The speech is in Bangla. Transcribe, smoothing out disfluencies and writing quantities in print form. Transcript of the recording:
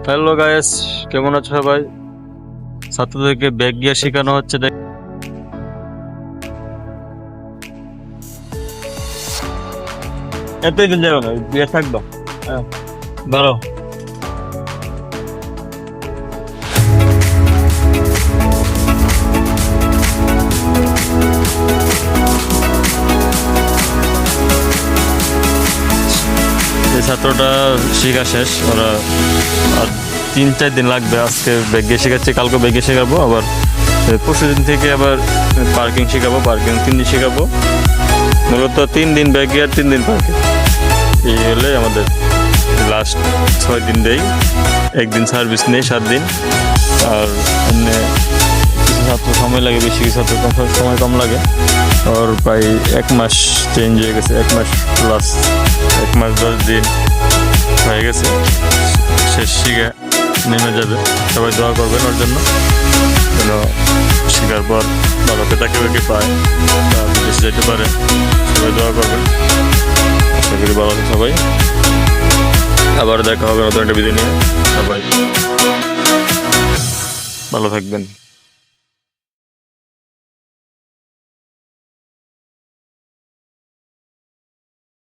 হ্যালো গাইস, কেমন আছো সবাই? ছাত্রদেরকে ব্যাগ গিয়ার শেখানো হচ্ছে। এতই দিন যাবে না, দিয়ে থাকবো। হ্যাঁ, ধরো। এই ছাত্রটা শেখা শেষ, ওরা আর 3-4 দিন লাগবে। আজকে ব্যাগ গিয়ে শেখাচ্ছি, কালকে ব্যাগ গিয়ে শেখাবো, আবার পরশু দিন থেকে আবার পার্কিং শেখাবো। পার্কিং 3 দিন শেখাবো। মূলত 3 দিন ব্যাগ গিয়ার, 3 দিন পার্কিং। এই হলে আমাদের লাস্ট 6 দিন দেই। একদিন সার্ভিস নেই 7 দিন। আর এমনি কিছু ছাত্র সময় লাগে বেশি, কিছু ছাত্র সময় কম লাগে। ওর প্রায় 1 মাস চেঞ্জ হয়ে গেছে, 1 মাস প্লাস, 1 মাস 10 দিন হয়ে গেছে। শেষ শিখে নেমে যাবে। সবাই দোয়া করবেন ওর জন্য, যেন শেখার পর ভালো চাকরি বাকরি পায়, বিদেশে যেতে পারে। সবাই দোয়া করবেন। আশা করি ভালো আছে সবাই। আবার দেখা হবে নতুন একটা ভিডিও নিয়ে। সবাই ভালো থাকবেন।